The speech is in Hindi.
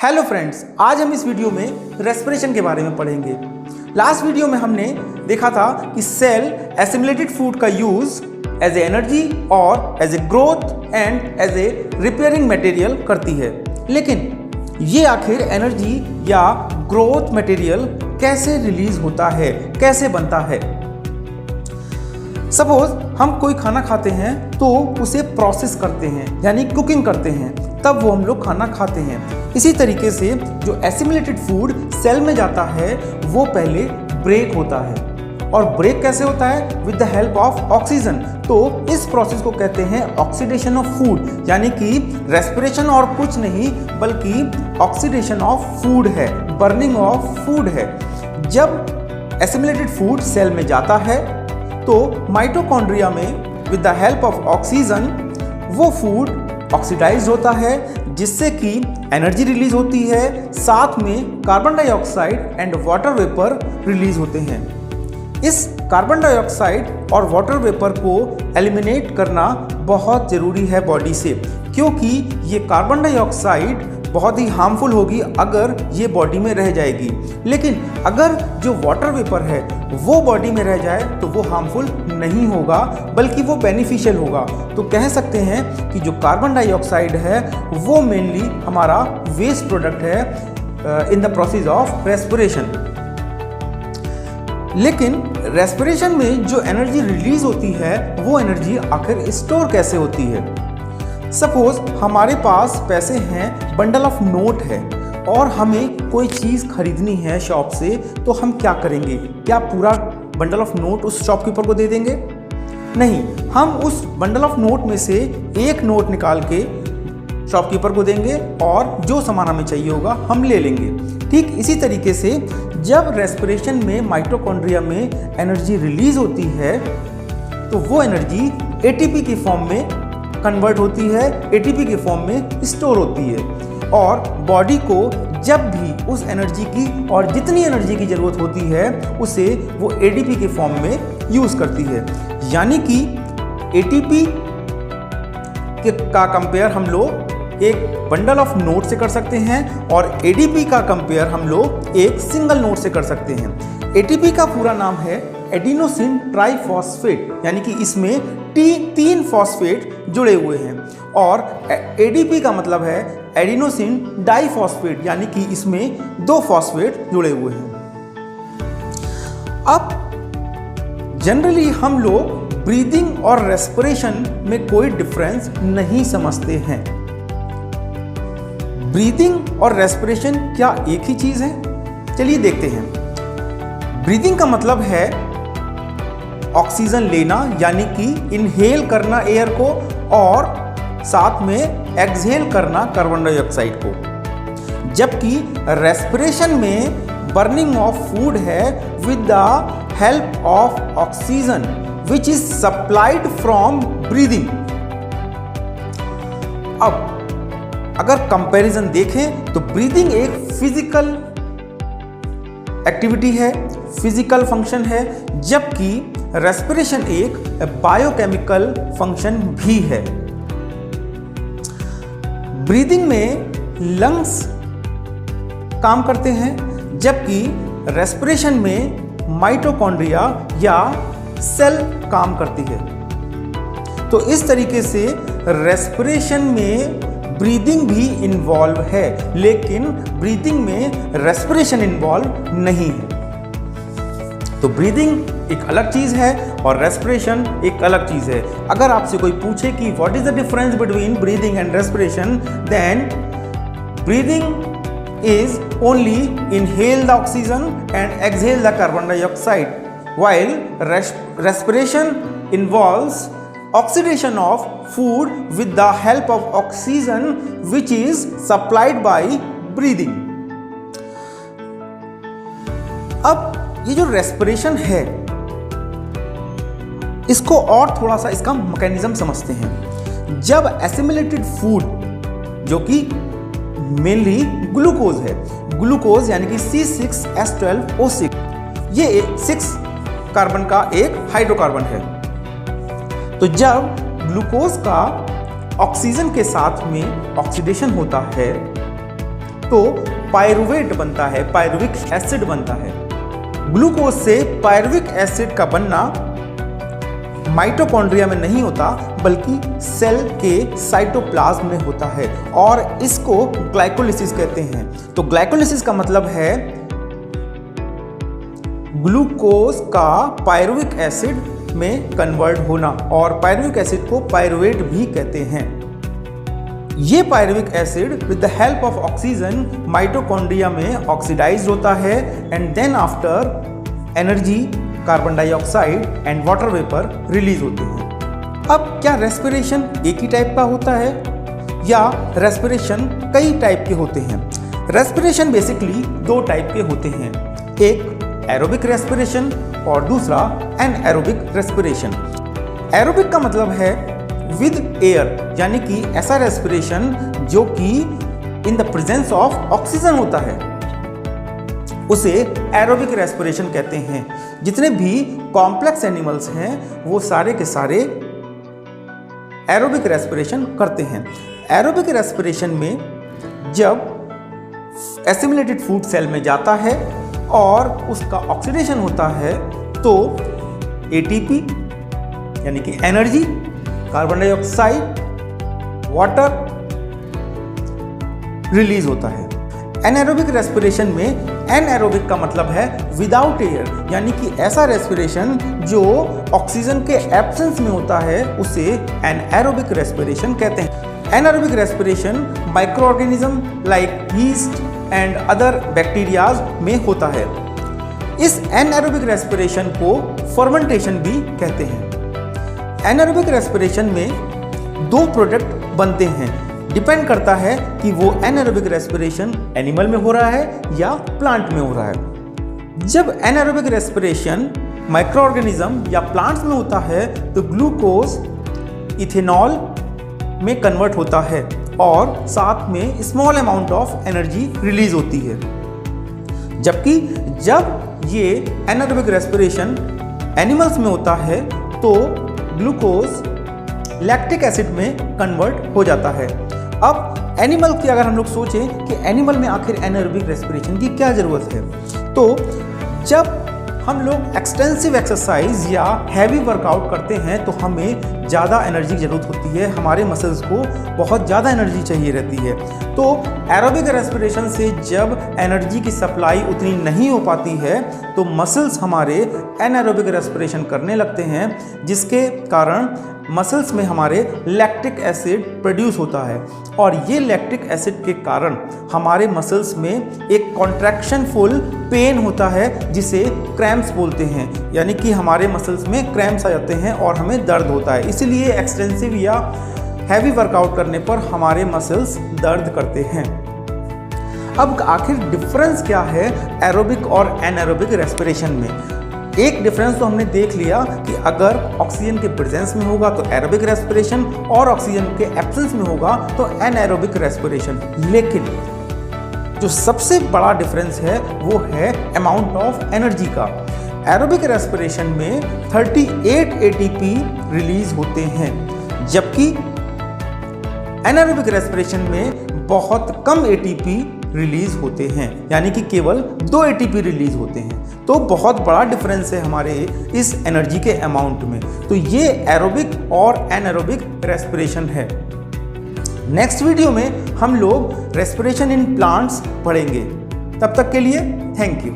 हेलो फ्रेंड्स, आज हम इस वीडियो में रेस्पिरेशन के बारे में पढ़ेंगे। लास्ट वीडियो में हमने देखा था कि सेल एसिमिलेटेड फूड का यूज एज ए एनर्जी और as a growth and as a repairing material करती है। लेकिन ये आखिर एनर्जी या ग्रोथ मटेरियल कैसे रिलीज होता है, कैसे बनता है? सपोज हम कोई खाना खाते हैं तो उसे प्रोसेस करते हैं, यानी कुकिंग करते हैं, तब वो हम लोग खाना खाते हैं। इसी तरीके से जो एसिमिलेटेड फूड सेल में जाता है वो पहले ब्रेक होता है। और ब्रेक कैसे होता है? With the help of oxygen. तो इस प्रोसेस को कहते हैं ऑक्सीडेशन ऑफ फूड, यानी कि रेस्पिरेशन और कुछ नहीं बल्कि ऑक्सीडेशन ऑफ फूड है, बर्निंग ऑफ फूड है। जब एसिमिलेटेड फूड सेल में जाता है तो माइटोकॉन्ड्रिया में with the help of oxygen वो फूड ऑक्सीडाइज्ड होता है, जिससे कि एनर्जी रिलीज होती है, साथ में carbon dioxide and water vapour release होते हैं। इस कार्बन डाइऑक्साइड और वाटर वेपर को एलिमिनेट करना बहुत ज़रूरी है बॉडी से, क्योंकि ये कार्बन डाइऑक्साइड बहुत ही हार्मफुल होगी अगर ये बॉडी में रह जाएगी। लेकिन अगर जो वाटर वेपर है वो बॉडी में रह जाए तो वो हार्मफुल नहीं होगा, बल्कि वो बेनिफिशियल होगा। तो कह सकते हैं कि जो कार्बन डाइऑक्साइड है वो मेनली हमारा वेस्ट प्रोडक्ट है in the process of respiration. लेकिन रेस्पिरेशन में जो एनर्जी रिलीज होती है वो एनर्जी आखिर स्टोर कैसे होती है? सपोज हमारे पास पैसे हैं, बंडल ऑफ नोट है और हमें कोई चीज़ खरीदनी है शॉप से, तो हम क्या करेंगे? क्या पूरा बंडल ऑफ नोट उस शॉपकीपर को दे देंगे? नहीं, हम उस बंडल ऑफ नोट में से एक नोट निकाल के शॉपकीपर को देंगे और जो सामान हमें चाहिए होगा हम ले लेंगे। ठीक इसी तरीके से जब रेस्पिरेशन में माइटोकॉन्ड्रिया में एनर्जी रिलीज होती है तो वो एनर्जी एटीपी की फॉर्म में कन्वर्ट होती है, एटीपी के फॉर्म में स्टोर होती है। और बॉडी को जब भी उस एनर्जी की और जितनी एनर्जी की ज़रूरत होती है उसे वो एटीपी के फॉर्म में यूज़ करती है। यानी कि एटीपी का कंपेयर हम लोग एक बंडल ऑफ नोट से कर सकते हैं और एडीपी का कंपेयर हम लोग एक सिंगल नोट से कर सकते हैं। एटीपी का पूरा नाम है एडिनोसिन ट्राइफॉस्फेट, यानी कि इसमें तीन फॉस्फेट जुड़े हुए हैं। और एडीपी का मतलब है एडिनोसिन डाइफॉस्फेट, यानी कि इसमें 2 फॉस्फेट जुड़े हुए हैं। अब जनरली हम लोग ब्रीदिंग और रेस्पिरेशन में कोई डिफरेंस नहीं समझते हैं। ब्रीदिंग और रेस्पिरेशन क्या एक ही चीज है? चलिए देखते हैं। ब्रीदिंग का मतलब है ऑक्सीजन लेना, यानी कि इनहेल करना एयर को और साथ में एक्सहेल करना कार्बन डाइऑक्साइड को। जबकि रेस्पिरेशन में बर्निंग ऑफ फूड है with the help of oxygen which is supplied from breathing. अब अगर कंपैरिजन देखें तो ब्रीदिंग एक फिजिकल एक्टिविटी है, फिजिकल फंक्शन है, जबकि रेस्पिरेशन एक बायोकेमिकल फंक्शन भी है। ब्रीदिंग में लंग्स काम करते हैं, जबकि रेस्पिरेशन में माइटोकॉन्ड्रिया या सेल काम करती है। तो इस तरीके से रेस्पिरेशन में ब्रीदिंग भी इन्वॉल्व है, लेकिन ब्रीदिंग में रेस्पिरेशन इन्वॉल्व नहीं है। तो ब्रीदिंग एक अलग चीज़ है और रेस्पिरेशन एक अलग चीज़ है। अगर आपसे कोई पूछे कि what is the difference between breathing and respiration, then breathing is only inhale the oxygen and exhale the carbon dioxide, while respiration involves oxidation of food with the help of oxygen which is supplied by breathing. अब ये जो रेस्पिरेशन है इसको और थोड़ा सा इसका मैकेनिज्म समझते हैं। जब एसिमिलेटेड फूड जो कि मेनली ग्लूकोज है, ग्लूकोज यानी कि C6H12O6, ये 6 कार्बन का एक हाइड्रोकार्बन है। तो जब ग्लूकोज का ऑक्सीजन के साथ में ऑक्सीडेशन होता है तो पायरुवेट बनता है, पायरुविक एसिड बनता है। ग्लूकोज से पायरुविक एसिड का बनना माइटोकॉन्ड्रिया में नहीं होता बल्कि सेल के साइटोप्लाज्म में होता है और इसको ग्लाइकोलिसिस कहते हैं। तो ग्लाइकोलिसिस का मतलब है ग्लूकोज का पायरुविक एसिड में कन्वर्ट होना और पायरुविक एसिड को पायरुवेट भी कहते हैं। ये pyruvic acid with the help of oxygen mitochondria में ऑक्सीडाइज्ड होता है and then after energy carbon dioxide and water vapour release होते हैं। अब क्या रेस्पिरेशन एक ही टाइप का होता है या रेस्पिरेशन कई टाइप के होते हैं? रेस्पिरेशन बेसिकली दो टाइप के होते हैं, एक एरोबिक रेस्पिरेशन और दूसरा एनएरोबिक रेस्पिरेशन। एरोबिक का मतलब है विद एयर, यानी कि ऐसा रेस्पिरेशन जो कि in the presence of oxygen होता है, उसे एरोबिक रेस्पिरेशन कहते हैं। जितने भी कॉम्प्लेक्स एनिमल्स हैं वो सारे के सारे एरोबिक रेस्पिरेशन करते हैं। एरोबिक रेस्पिरेशन में जब एसिमिलेटेड फूड सेल में जाता है और उसका ऑक्सीडेशन होता है तो एटीपी यानी कि energy, carbon dioxide, water release होता है। एनएरोबिक रेस्पिरेशन में एनएरोबिक का मतलब है विदाउट एयर, यानी कि ऐसा रेस्पिरेशन जो ऑक्सीजन के एब्सेंस में होता है उसे एनएरोबिक रेस्पिरेशन कहते हैं। Anaerobic respiration micro organism like yeast and other bacterias में होता है। इस एनएरोबिक रेस्पिरेशन को फर्मेंटेशन भी कहते हैं। एनएरोबिक रेस्पिरेशन में दो प्रोडक्ट बनते हैं, डिपेंड करता है कि वो एनएरोबिक रेस्पिरेशन एनिमल में हो रहा है या प्लांट में हो रहा है। जब एनएरोबिक रेस्पिरेशन माइक्रो ऑर्गेनिज्म या प्लांट्स में होता है तो ग्लूकोज इथेनॉल में कन्वर्ट होता है और साथ में small amount of energy release होती है। जबकि जब ये एनएरोबिक रेस्पिरेशन एनिमल्स में होता है तो ग्लूकोज लैक्टिक एसिड में कन्वर्ट हो जाता है। अब एनिमल की अगर हम लोग सोचें कि एनिमल में आखिर एनएरोबिक रेस्पिरेशन की क्या ज़रूरत है, तो जब हम लोग एक्सटेंसिव एक्सरसाइज या हैवी वर्कआउट करते हैं तो हमें ज़्यादा एनर्जी की ज़रूरत होती है, हमारे मसल्स को बहुत ज़्यादा एनर्जी चाहिए रहती है। तो एरोबिक रेस्पिरेशन से जब एनर्जी की सप्लाई उतनी नहीं हो पाती है तो मसल्स हमारे एनारोबिक रेस्पिरेशन करने लगते हैं, जिसके कारण मसल्स में हमारे लैक्टिक एसिड प्रोड्यूस होता है और ये लैक्टिक एसिड के कारण हमारे मसल्स में एक कॉन्ट्रैक्शनफुल पेन होता है जिसे क्रैम्प्स बोलते हैं, यानी कि हमारे मसल्स में क्रैम्प्स आ जाते हैं और हमें दर्द होता है। इसीलिए एक्सटेंसिव या हैवी वर्कआउट करने पर हमारे मसल्स दर्द करते हैं। अब आखिर डिफरेंस क्या है एरोबिक और एनारोबिक रेस्पिरेशन में? एक डिफरेंस तो हमने देख लिया कि अगर ऑक्सीजन के प्रेजेंस में होगा तो एरोबिक रेस्पिरेशन और ऑक्सीजन के एब्सेंस में होगा तो एनारोबिक रेस्पिरेशन। लेकिन जो सबसे बड़ा डिफरेंस है वो है अमाउंट ऑफ एनर्जी का। एरोबिक रेस्पिरेशन में 38 एटीपी रिलीज होते हैं, जबकि एनारोबिक रेस्पिरेशन में बहुत कम एटीपी रिलीज होते हैं, यानी कि केवल 2 एटीपी रिलीज होते हैं। तो बहुत बड़ा डिफरेंस है हमारे इस एनर्जी के अमाउंट में। तो ये एरोबिक और एनारोबिक रेस्पिरेशन है। नेक्स्ट वीडियो में हम लोग रेस्पिरेशन इन प्लांट्स पढ़ेंगे। तब तक के लिए थैंक यू।